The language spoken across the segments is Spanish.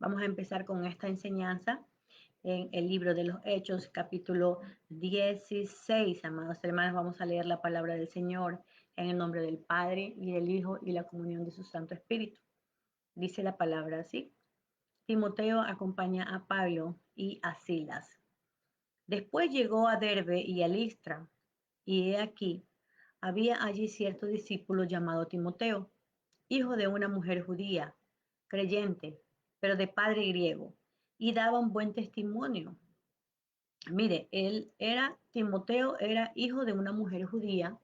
Vamos a empezar con esta enseñanza en el libro de los Hechos, capítulo 16. Amados hermanos, vamos a leer la palabra del Señor en el nombre del Padre y del Hijo y la comunión de su Santo Espíritu. Dice la palabra así: Timoteo acompaña a Pablo y a Silas. Después llegó a Derbe y a Listra, y he aquí, había allí cierto discípulo llamado Timoteo, hijo de una mujer judía, creyente, pero de padre griego, y daba un buen testimonio. Mire, Timoteo era hijo de una mujer judía,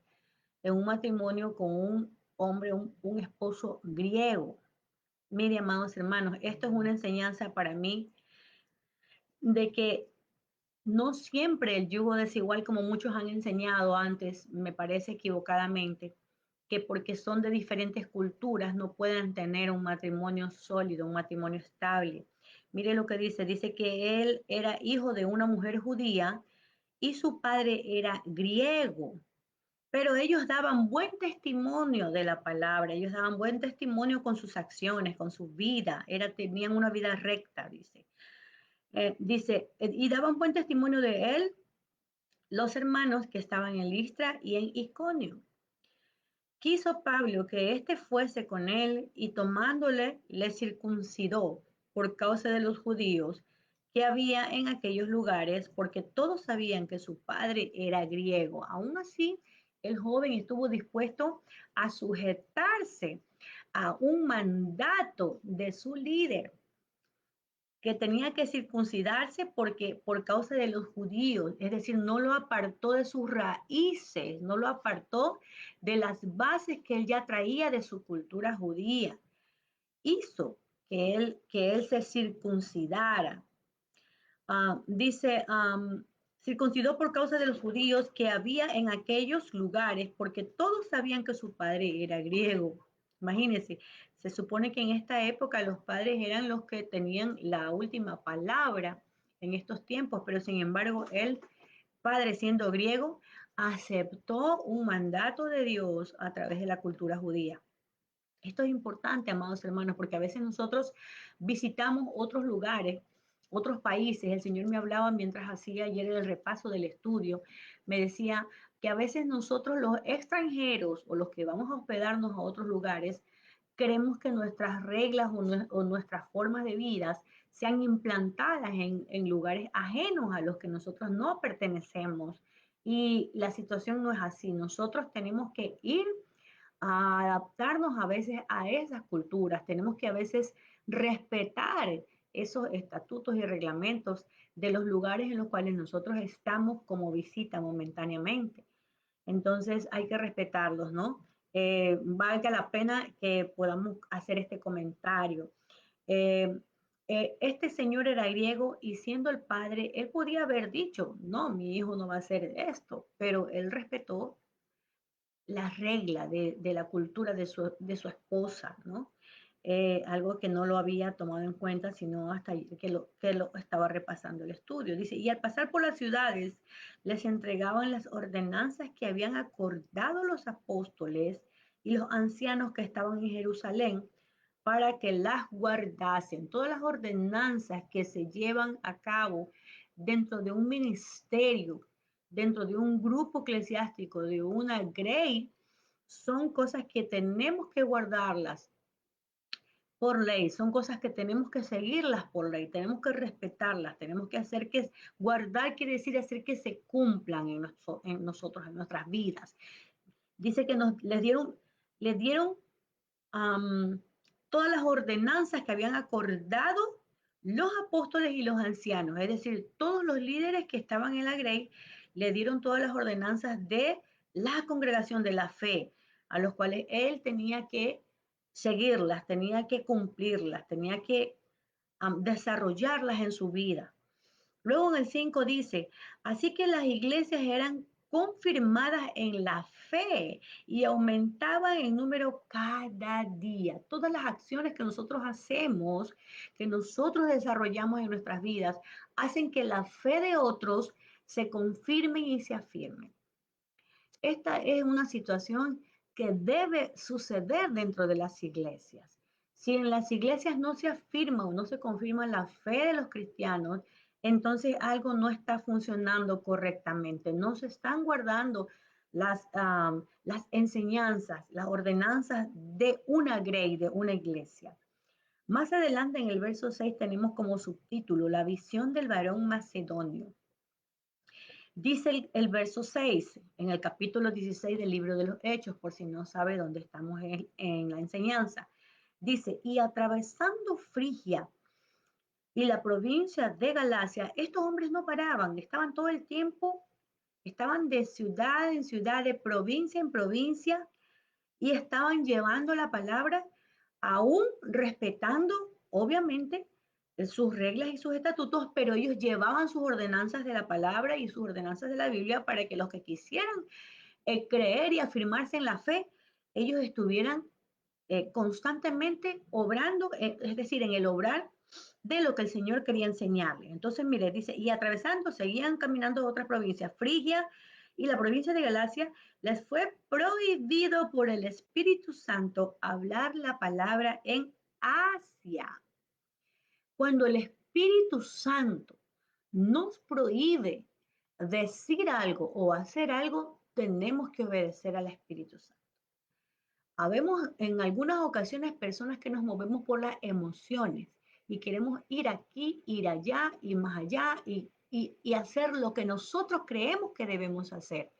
en un matrimonio con un hombre, un esposo griego. Mire, amados hermanos, esto es una enseñanza para mí de que no siempre el yugo desigual, como muchos han enseñado antes, me parece equivocadamente, que porque son de diferentes culturas no pueden tener un matrimonio sólido, un matrimonio estable. Mire lo que dice que él era hijo de una mujer judía y su padre era griego, pero ellos daban buen testimonio de la palabra, ellos daban buen testimonio con sus acciones, con su vida, tenían una vida recta, dice. Y daban buen testimonio de él los hermanos que estaban en Listra y en Iconio. Quiso Pablo que éste fuese con él y tomándole le circuncidó por causa de los judíos que había en aquellos lugares, porque todos sabían que su padre era griego. Aún así, el joven estuvo dispuesto a sujetarse a un mandato de su líder, que tenía que circuncidarse porque por causa de los judíos, es decir, no lo apartó de sus raíces, no lo apartó de las bases que él ya traía de su cultura judía. Hizo que él se circuncidara. Dice, circuncidó por causa de los judíos que había en aquellos lugares, porque todos sabían que su padre era griego. Imagínense, se supone que en esta época los padres eran los que tenían la última palabra en estos tiempos, pero sin embargo, el padre siendo griego, aceptó un mandato de Dios a través de la cultura judía. Esto es importante, amados hermanos, porque a veces nosotros visitamos otros lugares, otros países. El Señor me hablaba mientras hacía ayer el repaso del estudio. Me decía que a veces nosotros los extranjeros o los que vamos a hospedarnos a otros lugares, queremos que nuestras reglas o nuestras formas de vida sean implantadas en lugares ajenos a los que nosotros no pertenecemos. Y la situación no es así. Nosotros tenemos que ir a adaptarnos a veces a esas culturas. Tenemos que a veces respetar esos estatutos y reglamentos de los lugares en los cuales nosotros estamos como visita momentáneamente. Entonces hay que respetarlos, ¿no? Valga la pena que podamos hacer este comentario. Eh, este señor era griego y siendo el padre, él podía haber dicho, no, mi hijo no va a hacer esto, pero él respetó la regla de la cultura de su esposa, ¿no? Algo que no lo había tomado en cuenta, sino hasta que lo estaba repasando el estudio. Dice, y al pasar por las ciudades, les entregaban las ordenanzas que habían acordado los apóstoles y los ancianos que estaban en Jerusalén para que las guardasen. Todas las ordenanzas que se llevan a cabo dentro de un ministerio, dentro de un grupo eclesiástico, de una grey, son cosas que tenemos que guardarlas por ley, son cosas que tenemos que seguirlas por ley, tenemos que respetarlas, tenemos que hacer que, guardar quiere decir hacer que se cumplan en nosotros, en nuestras vidas. Dice que les dieron um, todas las ordenanzas que habían acordado los apóstoles y los ancianos, es decir, todos los líderes que estaban en la grey le dieron todas las ordenanzas de la congregación de la fe, a los cuales él tenía que seguirlas, tenía que cumplirlas, tenía que desarrollarlas en su vida. Luego en el 5 dice, así que las iglesias eran confirmadas en la fe y aumentaban en número cada día. Todas las acciones que nosotros hacemos, que nosotros desarrollamos en nuestras vidas, hacen que la fe de otros se confirmen y se afirmen. Esta es una situación que debe suceder dentro de las iglesias. Si en las iglesias no se afirma o no se confirma la fe de los cristianos, entonces algo no está funcionando correctamente. No se están guardando las enseñanzas, las ordenanzas de una grey, de una iglesia. Más adelante en el verso 6 tenemos como subtítulo la visión del varón macedonio. Dice el verso 6 en el capítulo 16 del libro de los Hechos, por si no sabe dónde estamos en la enseñanza. Dice, y atravesando Frigia y la provincia de Galacia, estos hombres no paraban, estaban todo el tiempo, estaban de ciudad en ciudad, de provincia en provincia, y estaban llevando la palabra, aún respetando, obviamente, sus reglas y sus estatutos, pero ellos llevaban sus ordenanzas de la palabra y sus ordenanzas de la Biblia para que los que quisieran creer y afirmarse en la fe, ellos estuvieran constantemente obrando, es decir, en el obrar de lo que el Señor quería enseñarle. Entonces, mire, dice, y atravesando, seguían caminando a otras provincias, Frigia y la provincia de Galacia, les fue prohibido por el Espíritu Santo hablar la palabra en Asia. Cuando el Espíritu Santo nos prohíbe decir algo o hacer algo, tenemos que obedecer al Espíritu Santo. Habemos en algunas ocasiones personas que nos movemos por las emociones y queremos ir aquí, ir allá y más allá y hacer lo que nosotros creemos que debemos hacer.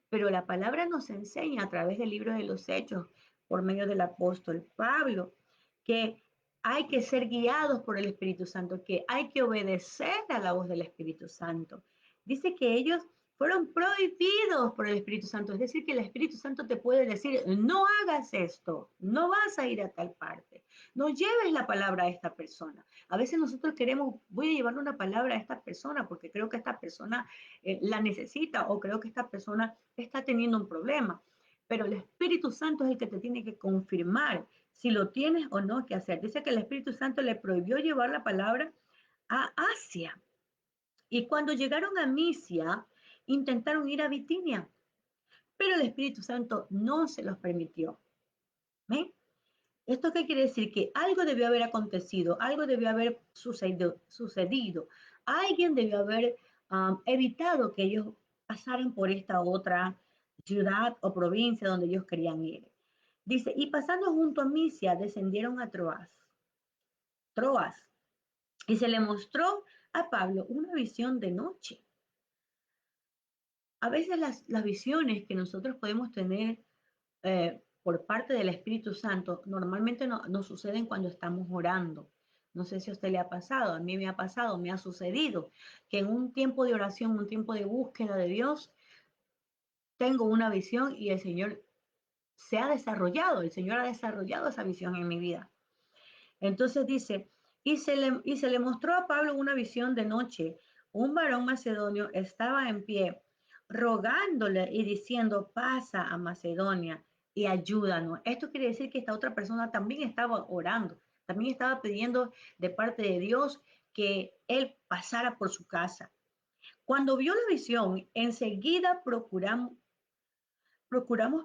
Pero la palabra nos enseña a través del libro de los Hechos, por medio del apóstol Pablo, que hay que ser guiados por el Espíritu Santo, que hay que obedecer a la voz del Espíritu Santo. Dice que ellos fueron prohibidos por el Espíritu Santo. Es decir, que el Espíritu Santo te puede decir, no hagas esto, no vas a ir a tal parte, no lleves la palabra a esta persona. A veces nosotros queremos, voy a llevarle una palabra a esta persona porque creo que esta persona la necesita o creo que esta persona está teniendo un problema. Pero el Espíritu Santo es el que te tiene que confirmar si lo tienes o no que hacer. Dice que el Espíritu Santo le prohibió llevar la palabra a Asia. Y cuando llegaron a Misia, intentaron ir a Bitinia, pero el Espíritu Santo no se los permitió. ¿Ven? ¿Esto qué quiere decir? Que algo debió haber acontecido, algo debió haber sucedido. Alguien debió haber evitado que ellos pasaran por esta otra ciudad o provincia donde ellos querían ir. Dice, y pasando junto a Misia, descendieron a Troas, y se le mostró a Pablo una visión de noche. A veces las visiones que nosotros podemos tener por parte del Espíritu Santo normalmente no suceden cuando estamos orando. No sé si a usted le ha pasado, a mí me ha pasado, me ha sucedido, que en un tiempo de oración, un tiempo de búsqueda de Dios, tengo una visión y el Señor se ha desarrollado, el Señor ha desarrollado esa visión en mi vida. Entonces dice, y se le mostró a Pablo una visión de noche. Un varón macedonio estaba en pie, rogándole y diciendo, pasa a Macedonia y ayúdanos. Esto quiere decir que esta otra persona también estaba orando, también estaba pidiendo de parte de Dios que él pasara por su casa. Cuando vio la visión, enseguida procuramos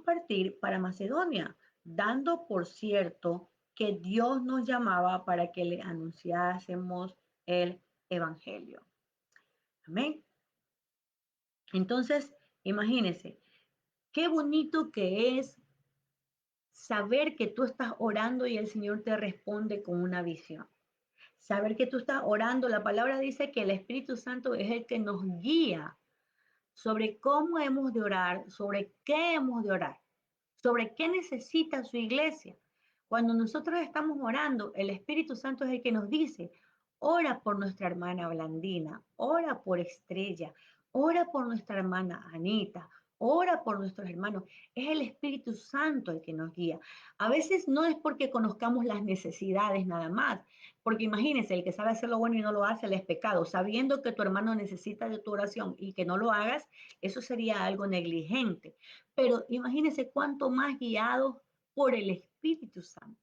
partir para Macedonia, dando por cierto que Dios nos llamaba para que le anunciásemos el Evangelio. Amén. Entonces, imagínense, qué bonito que es saber que tú estás orando y el Señor te responde con una visión. Saber que tú estás orando, la palabra dice que el Espíritu Santo es el que nos guía sobre cómo hemos de orar, sobre qué hemos de orar, sobre qué necesita su iglesia. Cuando nosotros estamos orando, el Espíritu Santo es el que nos dice, ora por nuestra hermana Blandina, ora por Estrella, ora por nuestra hermana Anita, ora por nuestros hermanos. Es el Espíritu Santo el que nos guía. A veces no es porque conozcamos las necesidades nada más, porque imagínense, el que sabe hacer lo bueno y no lo hace, le es pecado. Sabiendo que tu hermano necesita de tu oración y que no lo hagas, eso sería algo negligente. Pero imagínense cuánto más guiados por el Espíritu Santo.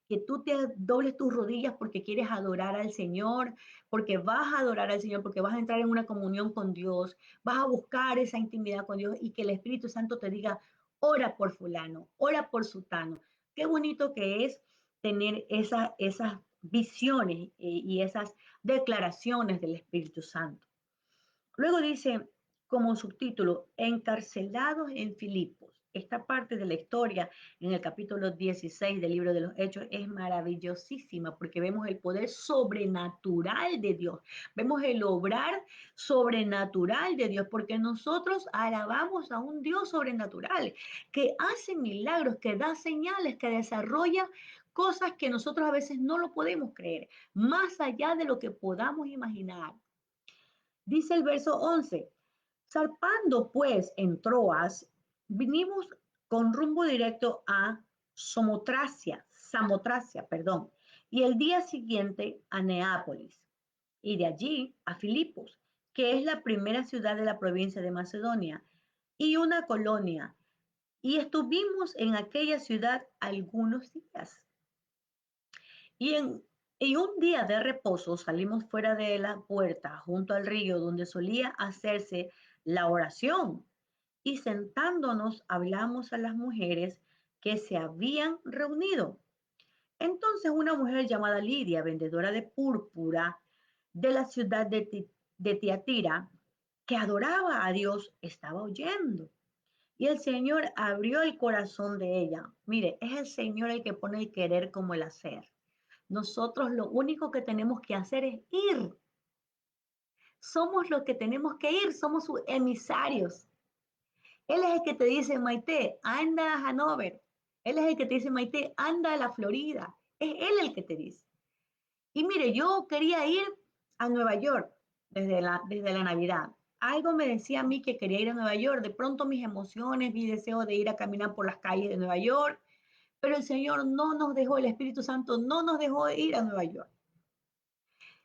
Que tú te dobles tus rodillas porque quieres adorar al Señor, porque vas a adorar al Señor, porque vas a entrar en una comunión con Dios, vas a buscar esa intimidad con Dios y que el Espíritu Santo te diga, ora por fulano, ora por sutano. Qué bonito que es tener esas visiones y esas declaraciones del Espíritu Santo. Luego dice como subtítulo, encarcelados en Filipos. Esta parte de la historia en el capítulo 16 del libro de los Hechos es maravillosísima porque vemos el poder sobrenatural de Dios, vemos el obrar sobrenatural de Dios, porque nosotros alabamos a un Dios sobrenatural que hace milagros, que da señales, que desarrolla cosas que nosotros a veces no lo podemos creer, más allá de lo que podamos imaginar. Dice el verso 11, zarpando pues en Troas, vinimos con rumbo directo a Samotracia, perdón, y el día siguiente a Neápolis, y de allí a Filipos, que es la primera ciudad de la provincia de Macedonia, y una colonia, y estuvimos en aquella ciudad algunos días. Y en un día de reposo salimos fuera de la puerta, junto al río donde solía hacerse la oración, y sentándonos hablamos a las mujeres que se habían reunido. Entonces una mujer llamada Lidia, vendedora de púrpura de la ciudad de Tiatira, que adoraba a Dios, estaba oyendo. Y el Señor abrió el corazón de ella. Mire, es el Señor el que pone el querer como el hacer. Nosotros lo único que tenemos que hacer es ir. Somos los que tenemos que ir, somos sus emisarios. Él es el que te dice, Maite, anda a Hanover. Él es el que te dice, Maite, anda a la Florida. Es él el que te dice. Y mire, yo quería ir a Nueva York desde la Navidad. Algo me decía a mí que quería ir a Nueva York. De pronto mis emociones, mi deseo de ir a caminar por las calles de Nueva York. Pero el Señor no nos dejó, el Espíritu Santo no nos dejó ir a Nueva York.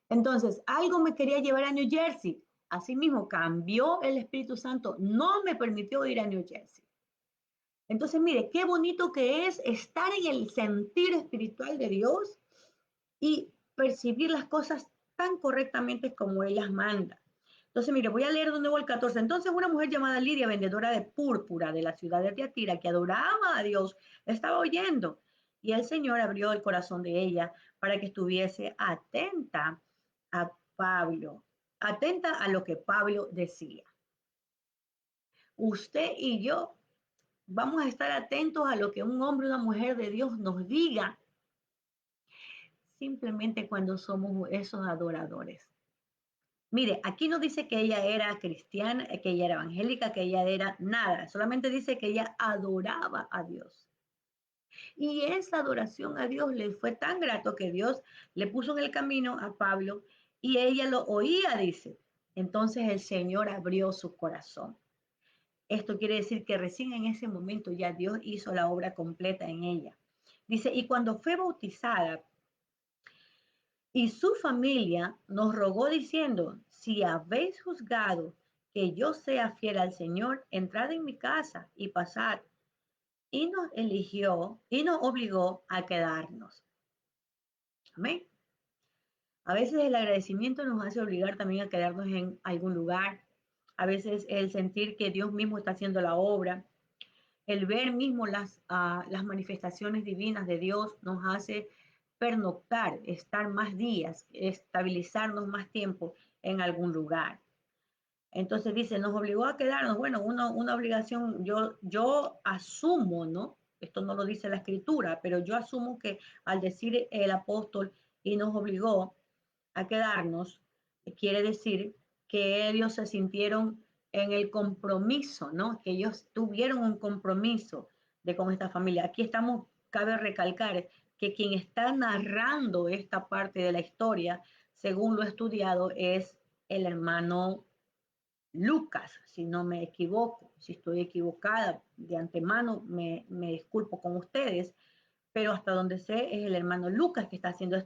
Entonces, algo me quería llevar a New Jersey. Asimismo, cambió el Espíritu Santo, no me permitió ir a New Jersey. Entonces, mire, qué bonito que es estar en el sentir espiritual de Dios y percibir las cosas tan correctamente como Él las manda. Entonces, mire, voy a leer de nuevo el 14. Entonces, una mujer llamada Lidia, vendedora de púrpura de la ciudad de Tiatira, que adoraba a Dios, estaba oyendo. Y el Señor abrió el corazón de ella para que estuviese atenta a Pablo, atenta a lo que Pablo decía. Usted y yo vamos a estar atentos a lo que un hombre o una mujer de Dios nos diga, simplemente cuando somos esos adoradores. Mire, aquí no dice que ella era cristiana, que ella era evangélica, que ella era nada, solamente dice que ella adoraba a Dios. Y esa adoración a Dios le fue tan grato que Dios le puso en el camino a Pablo y ella lo oía, dice. Entonces el Señor abrió su corazón. Esto quiere decir que recién en ese momento ya Dios hizo la obra completa en ella. Dice, y cuando fue bautizada y su familia nos rogó diciendo, si habéis juzgado que yo sea fiel al Señor, entrad en mi casa y pasad. Y nos eligió y nos obligó a quedarnos. Amén. A veces el agradecimiento nos hace obligar también a quedarnos en algún lugar. A veces el sentir que Dios mismo está haciendo la obra, el ver mismo las manifestaciones divinas de Dios nos hace pernoctar, estar más días, estabilizarnos más tiempo en algún lugar. Entonces dice, nos obligó a quedarnos. Bueno, una obligación, yo asumo, ¿no? Esto no lo dice la escritura, pero yo asumo que al decir el apóstol y nos obligó a quedarnos, quiere decir que ellos se sintieron en el compromiso, ¿no? Que ellos tuvieron un compromiso de con esta familia. Aquí estamos, cabe recalcar que quien está narrando esta parte de la historia, según lo estudiado, es el hermano Lucas, si no me equivoco. Si estoy equivocada de antemano, me disculpo con ustedes, pero hasta donde sé es el hermano Lucas que está haciendo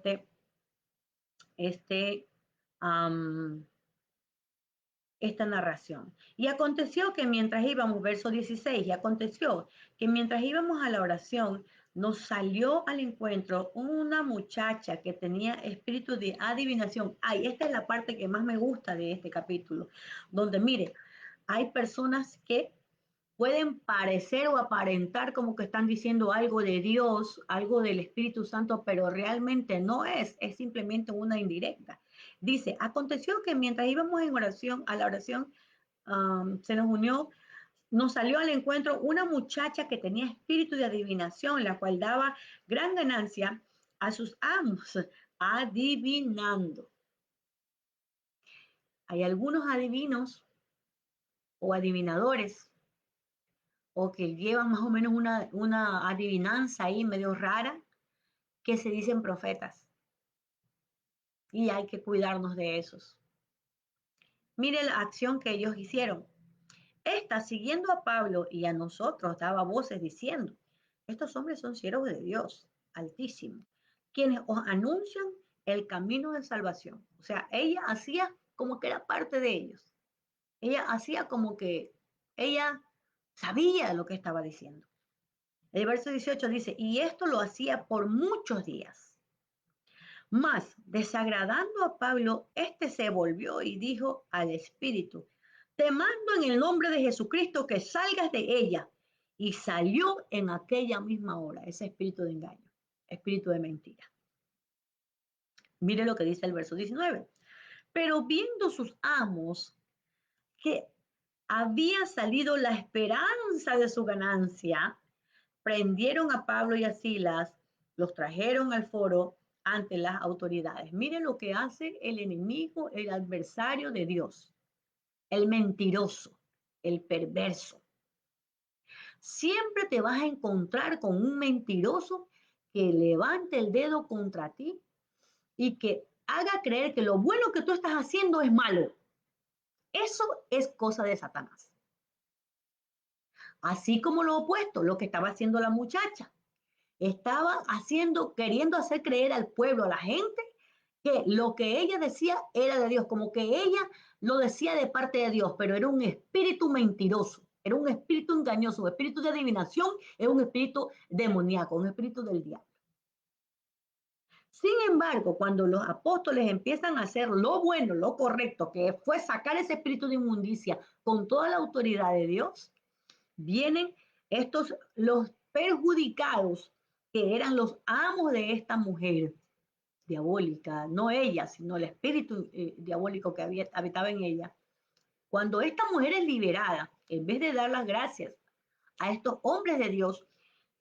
este, um, esta narración. Y aconteció que mientras íbamos, verso 16, y aconteció que mientras íbamos a la oración, nos salió al encuentro una muchacha que tenía espíritu de adivinación. Ay, esta es la parte que más me gusta de este capítulo, donde mire, hay personas que pueden parecer o aparentar como que están diciendo algo de Dios, algo del Espíritu Santo, pero realmente no es simplemente una indirecta. Dice, aconteció que mientras íbamos en oración, a la oración, se nos unió, nos salió al encuentro una muchacha que tenía espíritu de adivinación, la cual daba gran ganancia a sus amos, adivinando. Hay algunos adivinos o adivinadores o que llevan más o menos una adivinanza ahí medio rara que se dicen profetas y hay que cuidarnos de esos. Mire la acción que ellos hicieron. Esta, siguiendo a Pablo y a nosotros, daba voces diciendo, estos hombres son siervos de Dios Altísimo, quienes os anuncian el camino de salvación. O sea, ella hacía como que era parte de ellos. Ella hacía como que ella sabía lo que estaba diciendo. El verso 18 dice, y esto lo hacía por muchos días. Mas, desagradando a Pablo, este se volvió y dijo al espíritu, te mando en el nombre de Jesucristo que salgas de ella. Y salió en aquella misma hora ese espíritu de engaño, espíritu de mentira. Mire lo que dice el verso 19. Pero viendo sus amos que había salido la esperanza de su ganancia, prendieron a Pablo y a Silas, los trajeron al foro ante las autoridades. Miren lo que hace el enemigo, el adversario de Dios, el mentiroso, el perverso. Siempre te vas a encontrar con un mentiroso que levante el dedo contra ti y que haga creer que lo bueno que tú estás haciendo es malo. Eso es cosa de Satanás. Así como lo opuesto, lo que estaba haciendo la muchacha. Estaba haciendo, queriendo hacer creer al pueblo, a la gente, que lo que ella decía era de Dios, como que ella lo decía de parte de Dios, pero era un espíritu mentiroso, era un espíritu engañoso, un espíritu de adivinación, es un espíritu demoníaco, un espíritu del diablo. Sin embargo, cuando los apóstoles empiezan a hacer lo bueno, lo correcto, que fue sacar ese espíritu de inmundicia con toda la autoridad de Dios, vienen estos, los perjudicados, que eran los amos de esta mujer diabólica, no ella, sino el espíritu diabólico que habitaba en ella. Cuando esta mujer es liberada, en vez de dar las gracias a estos hombres de Dios,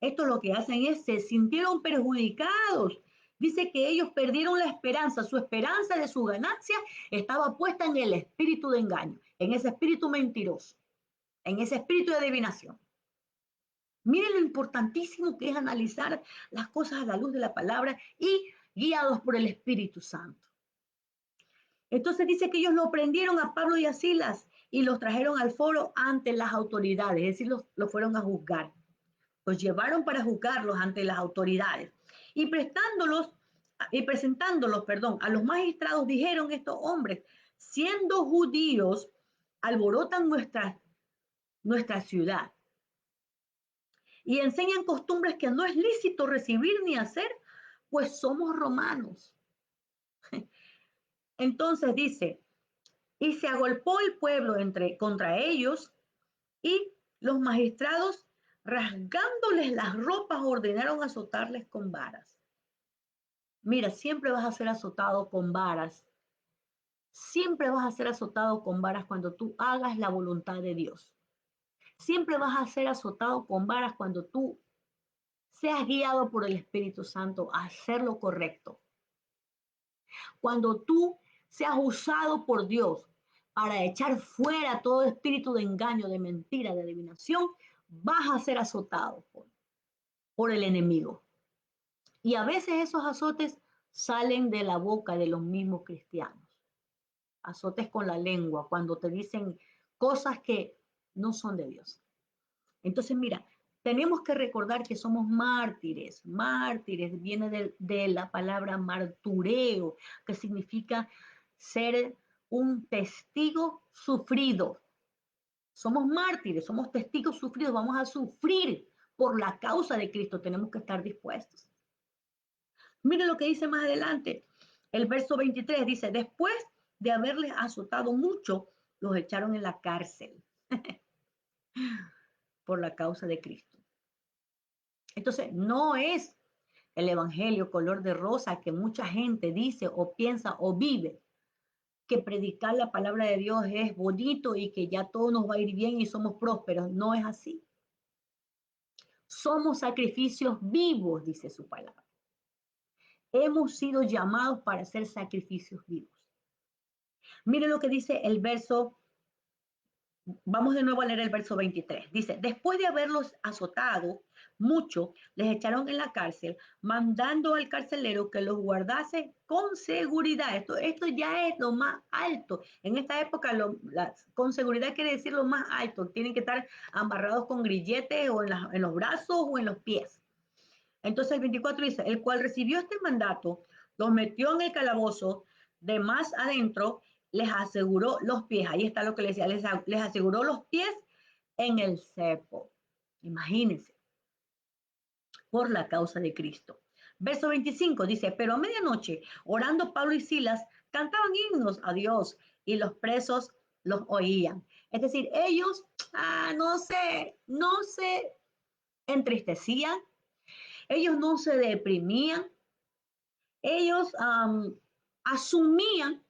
esto lo que hacen es, se sintieron perjudicados. Dice que ellos perdieron la esperanza, su esperanza de su ganancia estaba puesta en el espíritu de engaño, en ese espíritu mentiroso, en ese espíritu de adivinación. Miren lo importantísimo que es analizar las cosas a la luz de la palabra y guiados por el Espíritu Santo. Entonces dice que ellos lo prendieron a Pablo y a Silas y los trajeron al foro ante las autoridades, es decir, los fueron a juzgar. Los llevaron para juzgarlos ante las autoridades y presentándolos, perdón, a los magistrados dijeron estos hombres, siendo judíos, alborotan nuestra ciudad y enseñan costumbres que no es lícito recibir ni hacer, pues somos romanos. Entonces dice, y se agolpó el pueblo contra ellos y los magistrados, rasgándoles las ropas, ordenaron azotarles con varas. Mira, siempre vas a ser azotado con varas. Siempre vas a ser azotado con varas cuando tú hagas la voluntad de Dios. Siempre vas a ser azotado con varas cuando tú seas guiado por el Espíritu Santo a hacer lo correcto. Cuando tú seas usado por Dios para echar fuera todo espíritu de engaño, de mentira, de adivinación, vas a ser azotado por el enemigo. Y a veces esos azotes salen de la boca de los mismos cristianos. Azotes con la lengua, cuando te dicen cosas que no son de Dios. Entonces, mira, tenemos que recordar que somos mártires. Mártires viene de la palabra martureo, que significa ser un testigo sufrido. Somos mártires, somos testigos sufridos, vamos a sufrir por la causa de Cristo, tenemos que estar dispuestos. Mire lo que dice más adelante, el verso 23 dice, después de haberles azotado mucho, los echaron en la cárcel. por la causa de Cristo. Entonces, no es el evangelio color de rosa que mucha gente dice o piensa o vive, que predicar la palabra de Dios es bonito y que ya todo nos va a ir bien y somos prósperos. No es así. Somos sacrificios vivos, dice su palabra. Hemos sido llamados para ser sacrificios vivos. Mire lo que dice el verso. Vamos de nuevo a leer el verso 23. Dice, después de haberlos azotado mucho, les echaron en la cárcel, mandando al carcelero que los guardase con seguridad. Esto ya es lo más alto. En esta época, con seguridad quiere decir lo más alto. Tienen que estar amarrados con grilletes o en los brazos o en los pies. Entonces el 24 dice, el cual recibió este mandato, los metió en el calabozo, de más adentro les aseguró los pies. Ahí está lo que les decía, les aseguró los pies en el cepo. Imagínense, por la causa de Cristo. Verso 25 dice, pero a medianoche, orando Pablo y Silas, cantaban himnos a Dios y los presos los oían. Es decir, ellos, no se entristecían, ellos no se deprimían, ellos asumían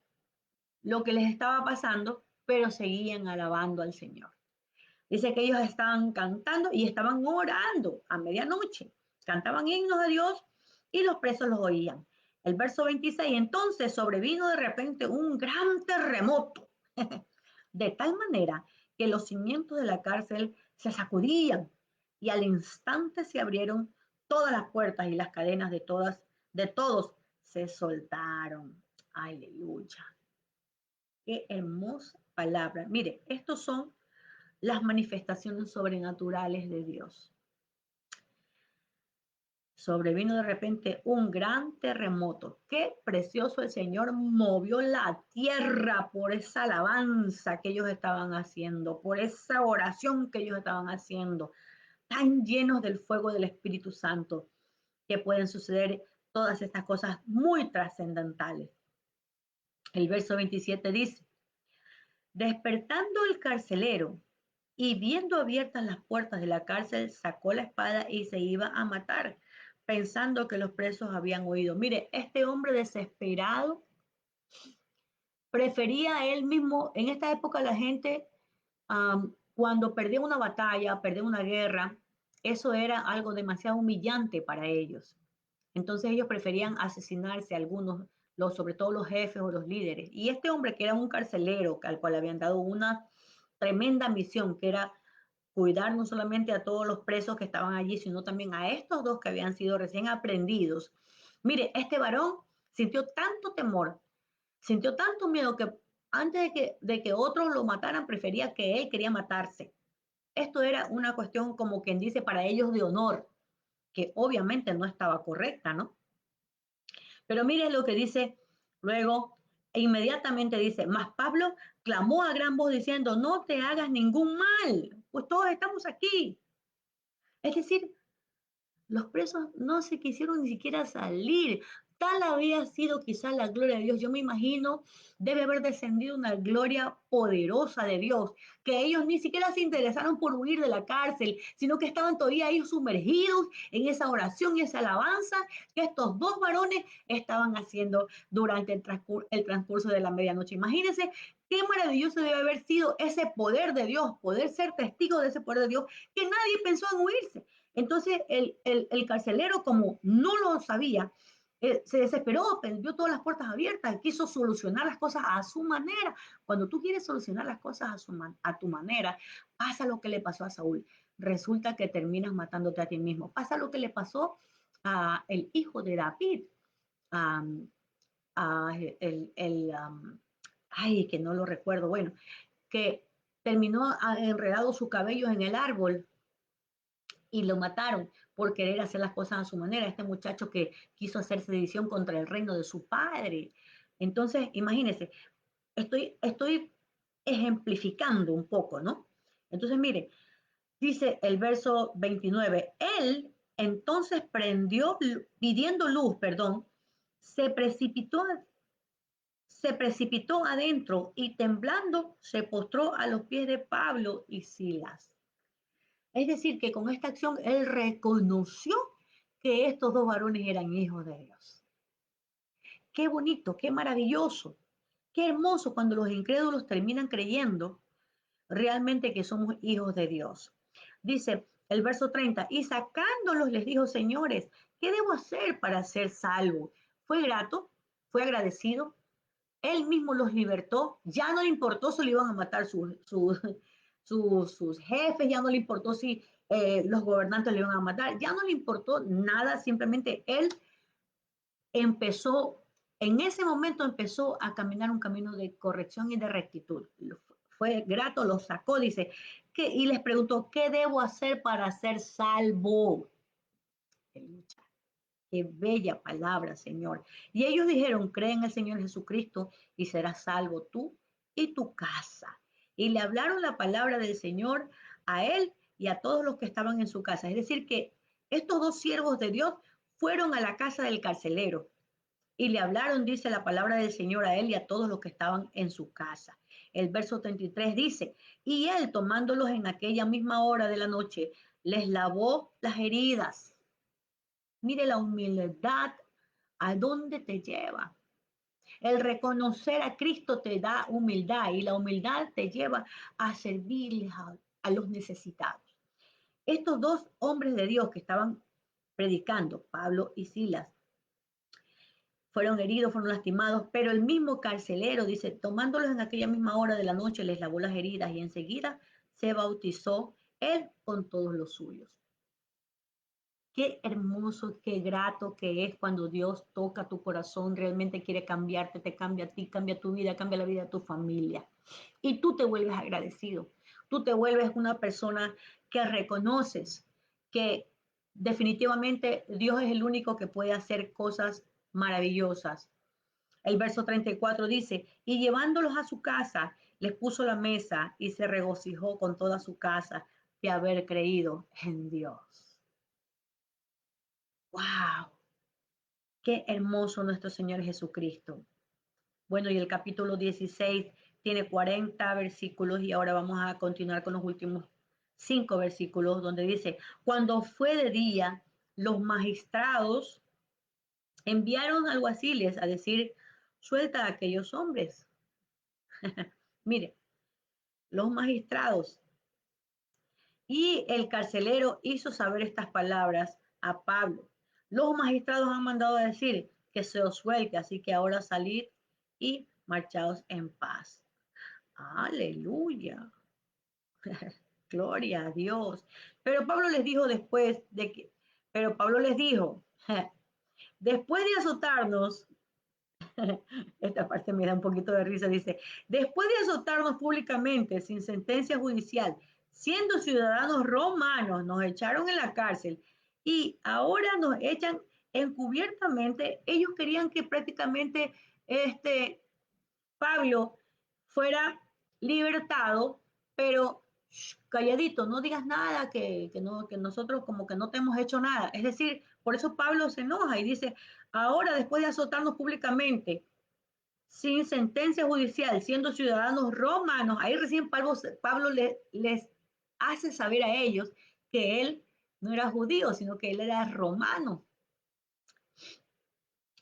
lo que les estaba pasando, pero seguían alabando al Señor. Dice que ellos estaban cantando y estaban orando a medianoche. Cantaban himnos a Dios y los presos los oían. El verso 26, entonces sobrevino de repente un gran terremoto, de tal manera que los cimientos de la cárcel se sacudían y al instante se abrieron todas las puertas y las cadenas de todos se soltaron. Aleluya. Qué hermosa palabra. Mire, estos son las manifestaciones sobrenaturales de Dios. Sobrevino de repente un gran terremoto. Qué precioso el Señor movió la tierra por esa alabanza que ellos estaban haciendo, por esa oración que ellos estaban haciendo, tan llenos del fuego del Espíritu Santo, que pueden suceder todas estas cosas muy trascendentales. El verso 27 dice, despertando el carcelero y viendo abiertas las puertas de la cárcel, sacó la espada y se iba a matar, pensando que los presos habían huido. Mire, este hombre desesperado prefería él mismo, en esta época la gente, cuando perdía una batalla, perdía una guerra, eso era algo demasiado humillante para ellos. Entonces ellos preferían asesinarse algunos, sobre todo los jefes o los líderes. Y este hombre que era un carcelero, al cual habían dado una tremenda misión, que era cuidar no solamente a todos los presos que estaban allí, sino también a estos dos que habían sido recién aprendidos. Mire, este varón sintió tanto temor, sintió tanto miedo que antes de que otros lo mataran, prefería que él quería matarse. Esto era una cuestión, como quien dice, para ellos de honor, que obviamente no estaba correcta, ¿no? Pero mire lo que dice luego, e inmediatamente dice, mas Pablo clamó a gran voz diciendo, no te hagas ningún mal, pues todos estamos aquí. Es decir, los presos no se quisieron ni siquiera salir. Tal había sido quizás la gloria de Dios. Yo me imagino, debe haber descendido una gloria poderosa de Dios, que ellos ni siquiera se interesaron por huir de la cárcel, sino que estaban todavía ahí sumergidos en esa oración y esa alabanza que estos dos varones estaban haciendo durante el transcurso de la medianoche. Imagínense qué maravilloso debe haber sido ese poder de Dios, poder ser testigo de ese poder de Dios, que nadie pensó en huirse. Entonces el carcelero, como no lo sabía, se desesperó, vio todas las puertas abiertas, quiso solucionar las cosas a su manera. Cuando tú quieres solucionar las cosas a tu manera, pasa lo que le pasó a Saúl. Resulta que terminas matándote a ti mismo. Pasa lo que le pasó a el hijo de David, um, a ay, que no lo recuerdo, bueno, que terminó enredado su cabello en el árbol y lo mataron por querer hacer las cosas a su manera. Este muchacho que quiso hacer sedición contra el reino de su padre. Entonces, imagínense, estoy ejemplificando un poco, ¿no? Entonces, mire, dice el verso 29, él entonces pidiendo luz, perdón, se precipitó, se precipitó adentro y temblando se postró a los pies de Pablo y Silas. Es decir, que con esta acción él reconoció que estos dos varones eran hijos de Dios. Qué bonito, qué maravilloso, qué hermoso cuando los incrédulos terminan creyendo realmente que somos hijos de Dios. Dice el verso 30, y sacándolos les dijo, señores, ¿qué debo hacer para ser salvo? Fue grato, fue agradecido, él mismo los libertó, ya no le importó si le iban a matar sus jefes, ya no le importó si los gobernantes le iban a matar, ya no le importó nada, simplemente él empezó, en ese momento empezó a caminar un camino de corrección y de rectitud. Fue grato, lo sacó, dice, y les preguntó, ¿qué debo hacer para ser salvo? Qué bella palabra, Señor. Y ellos dijeron, cree en el Señor Jesucristo y serás salvo tú y tu casa. Y le hablaron la palabra del Señor a él y a todos los que estaban en su casa. Es decir, que estos dos siervos de Dios fueron a la casa del carcelero y le hablaron, dice la palabra del Señor, a él y a todos los que estaban en su casa. El verso 33 dice, y él tomándolos en aquella misma hora de la noche, les lavó las heridas. Mire la humildad, a dónde te lleva. El reconocer a Cristo te da humildad y la humildad te lleva a servirles a los necesitados. Estos dos hombres de Dios que estaban predicando, Pablo y Silas, fueron heridos, fueron lastimados, pero el mismo carcelero, dice, tomándolos en aquella misma hora de la noche, les lavó las heridas y enseguida se bautizó él con todos los suyos. Qué hermoso, qué grato que es cuando Dios toca tu corazón, realmente quiere cambiarte, te cambia a ti, cambia tu vida, cambia la vida de tu familia. Y tú te vuelves agradecido, tú te vuelves una persona que reconoces que definitivamente Dios es el único que puede hacer cosas maravillosas. El verso 34 dice, y llevándolos a su casa, les puso la mesa y se regocijó con toda su casa de haber creído en Dios. ¡Wow! Qué hermoso nuestro Señor Jesucristo. Bueno, y el capítulo 16 tiene 40 versículos y ahora vamos a continuar con los últimos 5 versículos donde dice, cuando fue de día, los magistrados enviaron alguaciles a decir, suelta a aquellos hombres. Mire, los magistrados y el carcelero hizo saber estas palabras a Pablo. Los magistrados han mandado a decir que se os suelte, así que ahora salid y marchaos en paz. Aleluya. Gloria a Dios. Pero Pablo les dijo después de que, pero Pablo les dijo, después de azotarnos, esta parte me da un poquito de risa, dice, después de azotarnos públicamente sin sentencia judicial, siendo ciudadanos romanos, nos echaron en la cárcel y ahora nos echan encubiertamente. Ellos querían que prácticamente Pablo fuera libertado, pero calladito, no digas nada, no, que nosotros como que no te hemos hecho nada. Es decir, por eso Pablo se enoja y dice, ahora después de azotarnos públicamente, sin sentencia judicial, siendo ciudadanos romanos, ahí recién Pablo les hace saber a ellos que él no era judío, sino que él era romano.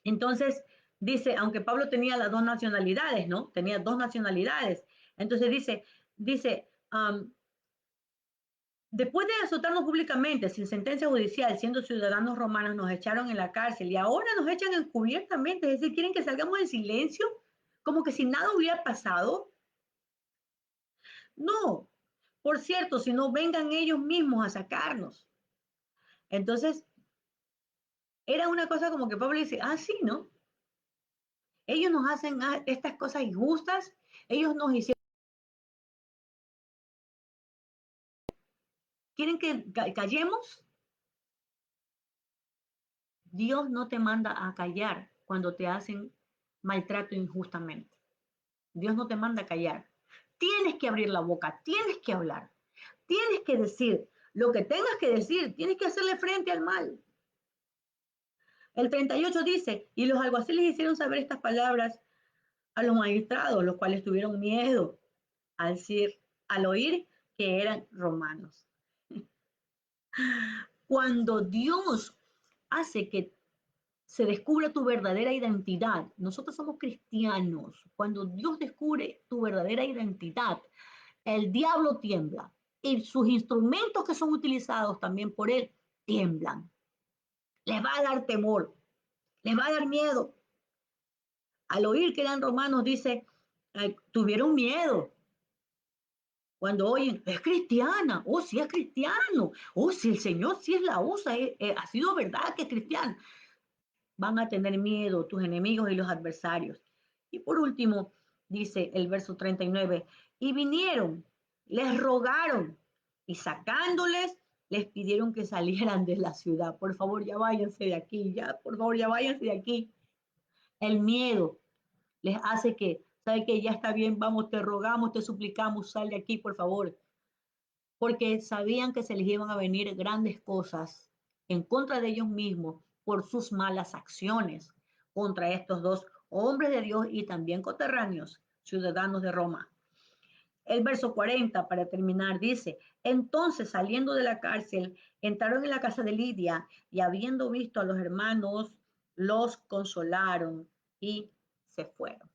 Entonces, dice, aunque Pablo tenía las dos nacionalidades, ¿no? Tenía dos nacionalidades. Entonces dice, después de azotarnos públicamente, sin sentencia judicial, siendo ciudadanos romanos, nos echaron en la cárcel y ahora nos echan encubiertamente. Es decir, quieren que salgamos en silencio, como que si nada hubiera pasado. No, por cierto, si no vengan ellos mismos a sacarnos. Entonces, era una cosa como que Pablo dice, sí, ¿no? Ellos nos hacen estas cosas injustas, ellos nos hicieron, quieren que callemos. Dios no te manda a callar cuando te hacen maltrato injustamente. Dios no te manda a callar. Tienes que abrir la boca, tienes que hablar, tienes que decir lo que tengas que decir, tienes que hacerle frente al mal. El 38 dice, y los alguaciles hicieron saber estas palabras a los magistrados, los cuales tuvieron miedo al oír que eran romanos. Cuando Dios hace que se descubra tu verdadera identidad, nosotros somos cristianos, cuando Dios descubre tu verdadera identidad, el diablo tiembla y sus instrumentos que son utilizados también por él tiemblan. Les va a dar temor, les va a dar miedo. Al oír que eran romanos, dice, tuvieron miedo. Cuando oyen, es cristiana, oh, sí es cristiano, oh, si el Señor sí es la usa, ha sido verdad que es cristiano. Van a tener miedo tus enemigos y los adversarios. Y por último, dice el verso 39, y vinieron, les rogaron, y sacándoles, les pidieron que salieran de la ciudad. Por favor, ya váyanse de aquí, ya, por favor, ya váyanse de aquí. El miedo les hace que, ¿sabe que ya está bien? Vamos, te rogamos, te suplicamos, sal de aquí, por favor. Porque sabían que se les iban a venir grandes cosas en contra de ellos mismos por sus malas acciones contra estos dos hombres de Dios y también coterráneos, ciudadanos de Roma. El verso 40, para terminar, dice, entonces saliendo de la cárcel, entraron en la casa de Lidia y habiendo visto a los hermanos, los consolaron y se fueron.